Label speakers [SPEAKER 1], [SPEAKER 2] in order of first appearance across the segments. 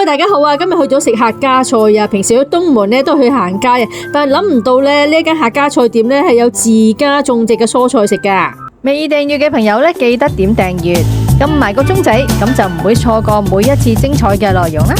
[SPEAKER 1] Hello， 大家好啊！今日去咗食客家菜啊。平時去東門咧都去行街啊，但係諗唔到咧呢間客家菜店咧係有自家種植嘅蔬菜食噶。
[SPEAKER 2] 未訂閱嘅朋友咧，記得點訂閱，撳埋個鐘仔，咁就唔會錯過每一次精彩嘅內容啦。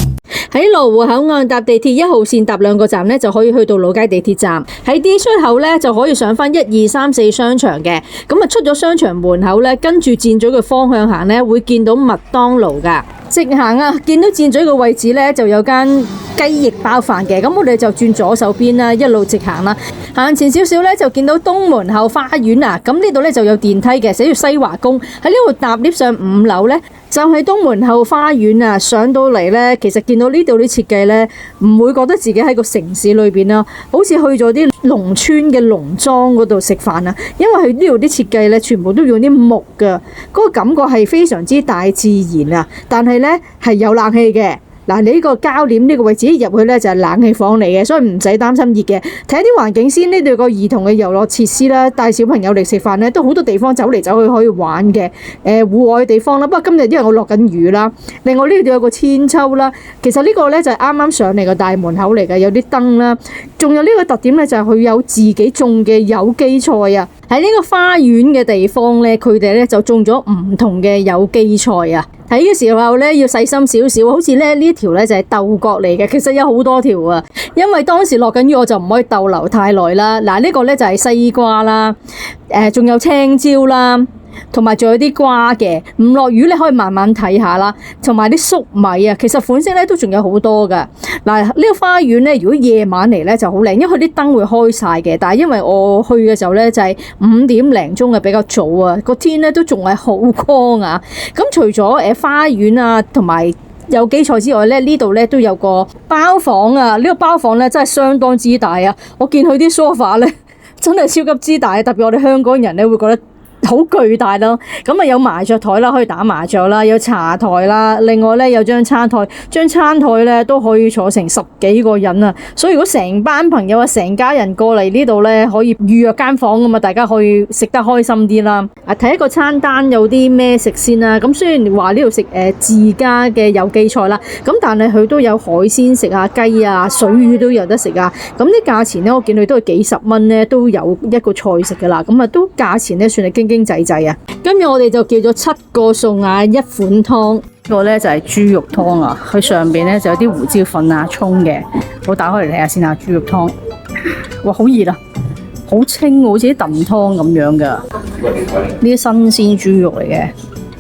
[SPEAKER 1] 喺羅湖口岸搭地鐵1號線搭2個站咧，就可以去到老街地鐵站。喺 D 出口咧就可以上翻1、2、3、4商場嘅。咁啊出咗商場門口咧，跟住箭咀嘅方向行咧，會見到麥當勞噶。直行啊，見到箭咀嘅位置咧就有間雞翼包飯嘅。咁我哋就轉左手邊啦，一路直行啦。行前少少咧就見到東門後花園啊。咁呢度咧就有電梯嘅，寫住西華宮。喺呢度搭 lift 上5樓咧，就係東門後花園啊。上到嚟咧，其實見到呢度啲設計咧，唔會覺得自己喺個城市裏邊啦，好似去咗啲農村嘅農莊嗰度食飯啊。因為佢呢度啲設計咧，全部都用啲木噶，嗰個感覺係非常之大自然啊。但係咧係有冷氣嘅。嗱，你呢個膠簾呢個位置一入去咧就係冷氣房嚟嘅，所以唔使擔心熱嘅。睇下啲環境先，呢度有個兒童嘅遊樂設施啦，帶小朋友嚟食飯咧都好多地方走嚟走去可以玩嘅，戶外嘅地方啦。不過今日因為我落緊雨啦，另外呢度有個千秋啦。其實呢個咧就係啱啱上嚟個大門口嚟嘅，有啲燈啦，仲有呢個特點咧就係佢有自己種嘅有機菜啊。喺呢個花園嘅地方咧，佢哋咧就種咗唔同嘅有機菜啊。睇嘅時候咧要細心少少，好似咧呢條咧就係豆角嚟嘅，其實有好多條啊。因為當時落緊雨，我就唔可以逗留太耐啦。嗱，呢個咧就係西瓜啦，仲有青椒啦，同埋仲有啲瓜嘅。唔落雨你可以慢慢睇下啦，同埋啲粟米啊，其實款式咧都仲有好多噶。嗱，呢個花園咧，如果夜晚嚟咧就好靚，因為佢啲燈會開晒嘅。但係因為我去嘅時候咧就係5點零鐘嘅，比較早啊，個天咧都仲係好光啊。咁除咗花園啊同埋有機菜之外咧，呢度咧都有個包房啊。呢個包房咧真係相當之大啊！我見佢啲 sofa 咧真係超級之大，特別我哋香港人咧會覺得好巨大咯。咁啊有麻雀台啦，可以打麻雀啦，有茶台啦，另外咧有張餐台，張餐台咧都可以坐成10幾個人啊。所以如果成班朋友啊，成家人過嚟呢度咧，可以預約間房㗎嘛，大家可以食得開心啲啦。睇一個餐單有啲咩食先啦。咁雖然話呢度食自家嘅有機菜啦，咁但係佢都有海鮮食啊，雞啊，水魚都有得食啊。咁啲價錢咧，我見佢都係幾十蚊咧，都有一個菜食噶啦。咁啊都價錢咧算係經濟濟啊！今日我哋就叫咗7個餸啊，1款湯。呢個咧就係豬肉湯啊，佢上邊咧就有啲胡椒粉啊、葱嘅。我打開嚟睇下先啊，豬肉湯。哇，好熱啊，好清，好似啲燉湯咁樣噶。呢啲新鮮豬肉嚟嘅。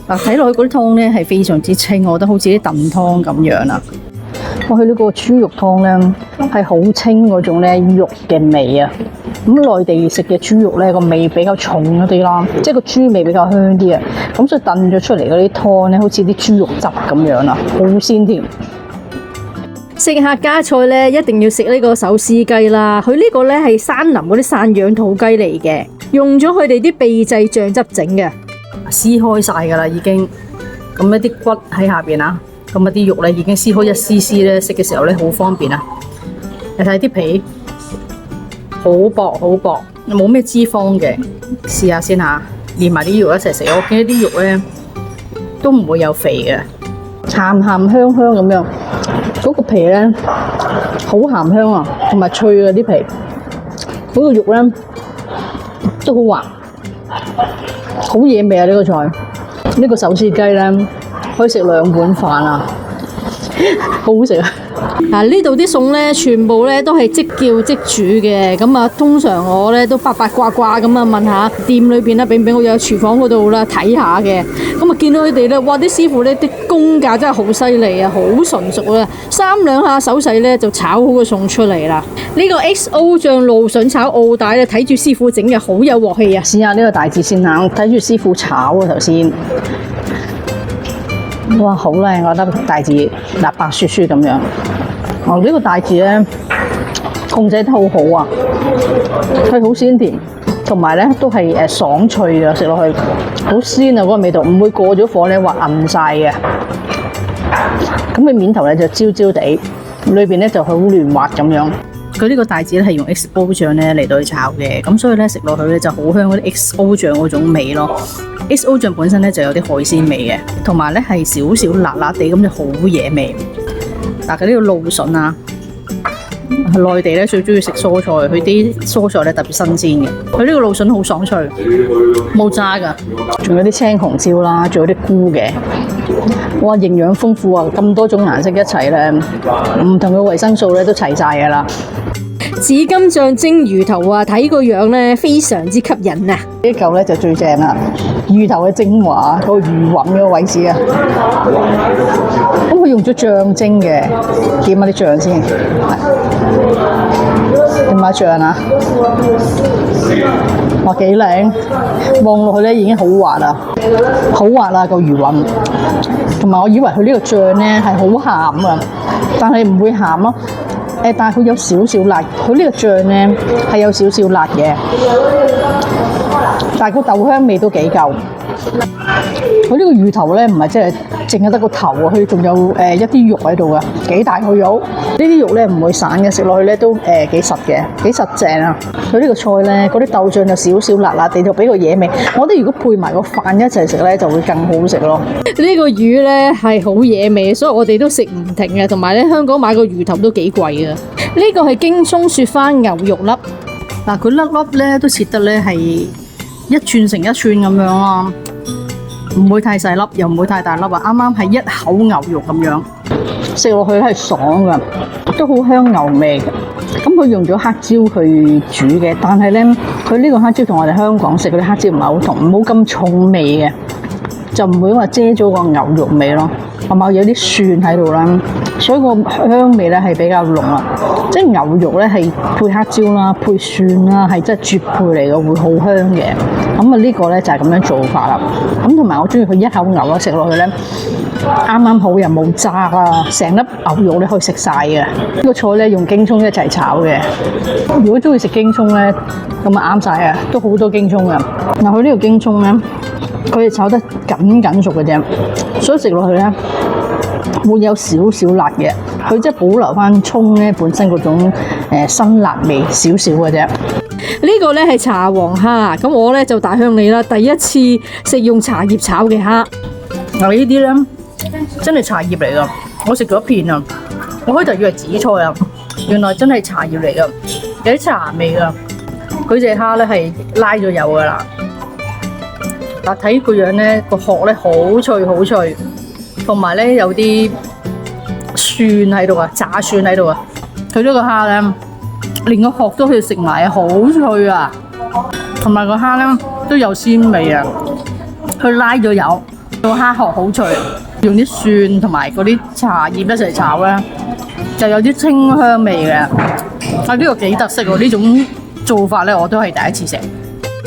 [SPEAKER 1] 嗱，睇落去嗰啲湯咧係非常之清，我覺得好似啲燉湯咁樣啊。我去呢個豬肉湯咧係好清嗰種咧肉嘅味啊。咁內地食嘅豬肉咧個味比較重一啲啦，即係個豬味比較香啲啊。咁所以燉咗出嚟嗰啲湯咧，好似啲豬肉汁咁樣啦，好鮮甜。食客家菜咧，一定要食呢個手撕雞啦。佢呢個咧係山林嗰啲散養土雞嚟嘅，用咗佢哋啲秘製醬汁整嘅，撕開晒噶啦已經。咁一啲骨喺下邊啊，咁一啲肉咧已經撕開一絲絲咧，食嘅時候咧好方便啊。你睇啲皮。好薄好薄，冇咩脂肪嘅，試下先吓，連埋啲肉一齊食。我見啲肉咧都唔會有肥嘅，鹹鹹香香咁樣。嗰個皮咧好鹹香啊，同埋脆啊啲皮。嗰個肉咧都好滑，好惹味啊呢個菜。呢個手撕雞咧可以食2碗飯啊，好好食啊！嗱，呢度啲餸咧，全部咧都係即叫即煮嘅。咁啊，通常我咧都八卦咁啊，問下店裏邊啦，俾唔俾我有廚房嗰度啦睇下嘅。咁啊，見到佢哋咧，哇！啲師傅咧啲功架真係好犀利啊，好純熟啊，3兩下手勢咧就炒好個餸出嚟啦。呢個 XO 醬蘆筍炒澳帶咧，睇住師傅整嘅好有鑊氣啊！試下呢個大字先啊，睇住師傅炒啊頭先。哇，好靚！我覺得大字嗱白雪雪咁樣。呢個大字咧控制得好好啊，佢好鮮甜，同埋咧都係爽脆嘅，食落去好鮮啊嗰個味道，唔會過咗火咧滑韌晒嘅。咁佢面頭咧就焦焦地，裏邊咧就好嫩滑咁樣。佢呢個帶子咧係用 XO 醬咧嚟到去炒嘅，咁所以咧食落去咧就好香嗰啲 XO 醬嗰種味咯。XO 醬本身咧就有啲海鮮味嘅，同埋咧係少少辣辣地咁就好惹味。
[SPEAKER 3] 嗱，佢呢個蘆筍啊，內地咧最中意食蔬菜，佢啲蔬菜咧特別新鮮嘅。佢呢個蘆筍好爽脆，冇渣噶，仲有啲青紅椒啦，仲有啲菇嘅。哇，營養豐富啊！咁多種顏色一齊咧，唔同嘅維生素咧都齊晒噶啦。
[SPEAKER 1] 紫金醬蒸魚頭啊，睇個樣咧非常之吸引啊！
[SPEAKER 3] 呢嚿咧就最正啦，魚頭嘅精華，個魚韻嗰個位置啊。咁佢用咗醬蒸嘅，檢下啲醬先，檢下醬啊！哇，幾靚！望落去咧已經好滑啦，好滑啦個魚韻。同埋我以為佢呢個醬咧係好鹹啊，但係唔會鹹咯。但係佢有少少辣，佢呢個醬咧係有少少辣嘅，但係個豆香味都幾夠。佢呢個魚頭咧唔係即係淨係得個頭啊，佢仲有一啲肉喺度啊，幾大個肉。呢啲肉咧唔會散嘅，食落去咧都幾實嘅，幾實淨啊。佢呢個菜咧嗰啲豆醬就少少辣辣地，就俾個野味。我覺得如果配埋個飯一齊食咧，就會更好食咯。
[SPEAKER 1] 呢個魚咧係好野味，所以我哋都食唔停嘅。同埋咧，香港買個魚頭都幾貴嘅。呢個係京葱雪花牛肉粒，
[SPEAKER 3] 嗱佢粒粒咧都切得咧係一寸成一寸咁樣啦，唔會太細粒，又唔會太大粒啊，啱啱係一口牛肉咁樣，食落去係爽噶，都好香牛味嘅。咁佢用咗黑椒去煮嘅，但係咧佢呢個黑椒同我哋香港食嗰啲黑椒唔係好同，冇咁重味嘅，就唔會話遮咗個牛肉味咯，同埋有啲蒜喺度啦，所以個香味咧係比較濃啊。即係牛肉咧係配黑椒啦、配蒜啦，係真係絕配嚟嘅，會好香嘅。咁啊呢個咧就係咁樣做法啦。咁同埋我中意佢一口牛啊，食落去咧啱啱好，又冇渣啊，成粒牛肉咧可以食晒嘅。呢個菜咧用京葱一齊炒嘅。如果中意食京葱咧，咁啊啱晒啊，都好多京葱嘅。嗱佢呢個京葱咧，佢係炒得緊熟嘅啫，所以食落去咧會有少少辣嘅。佢即係保留翻葱咧本身嗰種辛辣味少少嘅啫。
[SPEAKER 1] 呢個咧係茶黃蝦，咁我咧就大向你啦，第一次食用茶葉炒嘅蝦。
[SPEAKER 3] 嗱呢啲咧真係茶葉嚟噶，我食咗一片啊，我開頭以為紫菜啊，原來真係茶葉嚟噶，有啲茶味噶。佢隻蝦咧係拉咗油噶啦，但睇個樣咧個殼咧好脆好脆，同埋咧有啲蒜喺度啊，炸蒜喺度啊。佢呢個蝦咧連個殼都可以食埋啊，好脆啊，同埋個蝦咧都有鮮味啊。佢拉咗油，個蝦殼好脆，用啲蒜同埋嗰啲茶葉一齊炒咧，就有啲清香味嘅。啊，呢個幾特色喎！呢種做法咧，我都係第一次食。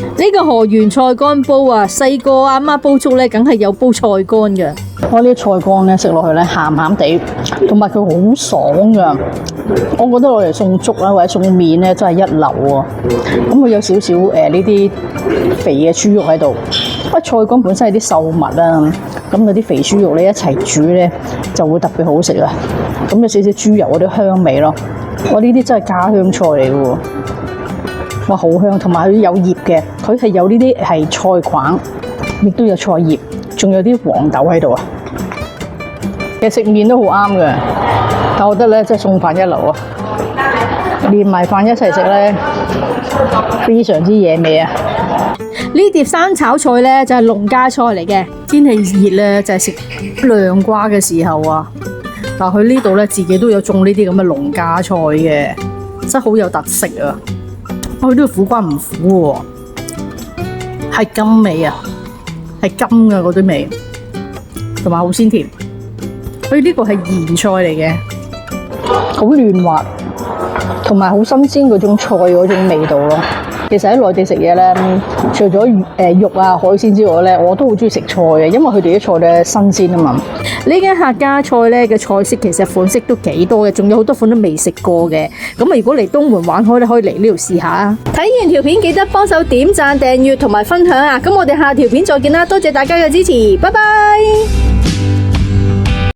[SPEAKER 1] 呢個河源菜乾煲啊，細個阿媽煲粥咧，梗係有煲菜乾嘅。
[SPEAKER 3] 我呢啲菜乾咧食落去咧鹹鹹地，同埋佢好爽噶。我覺得我哋送粥啦或者送麵咧真係一流喎。咁佢有少少呢啲肥嘅豬肉喺度，菜乾本身係啲瘦物啦，咁嗰啲肥豬肉咧一齊煮咧就會特別好食啊。咁有少少豬油嗰啲香味咯。我呢啲真係家鄉菜嚟嘅喎。哇，好香，同埋佢有葉嘅，佢係有呢啲係菜框，亦都有菜葉，仲有啲黃豆喺度啊。其實食麵都好啱嘅，但我覺得咧即係餸飯一流啊，連埋飯一齊食咧，非常之惹味啊！
[SPEAKER 1] 呢碟生炒菜咧就係農家菜嚟嘅，
[SPEAKER 3] 天氣熱咧就係食涼瓜嘅時候啊。但佢呢度咧自己都有種呢啲咁嘅農家菜嘅，真係好有特色啊！佢呢個苦瓜唔苦喎，係甘味啊，係甘嘅嗰啲味，同埋好鮮甜。佢呢個係鹽菜嚟嘅，好嫩滑，同埋好新鮮嗰種菜嗰種味道咯。其實喺內地食嘢咧，除咗肉啊海鮮之外咧，我都好中意食菜嘅，因為佢哋啲菜咧新鮮啊嘛。
[SPEAKER 1] 呢間客家菜咧嘅菜式其實款式都幾多嘅，仲有好多款都未食過嘅。咁啊，如果嚟東門玩開咧，可以嚟呢度試下啊！睇完條片記得幫手點讚、訂閱同埋分享啊！咁我哋下條片再見啦，多謝大家嘅支持，拜拜。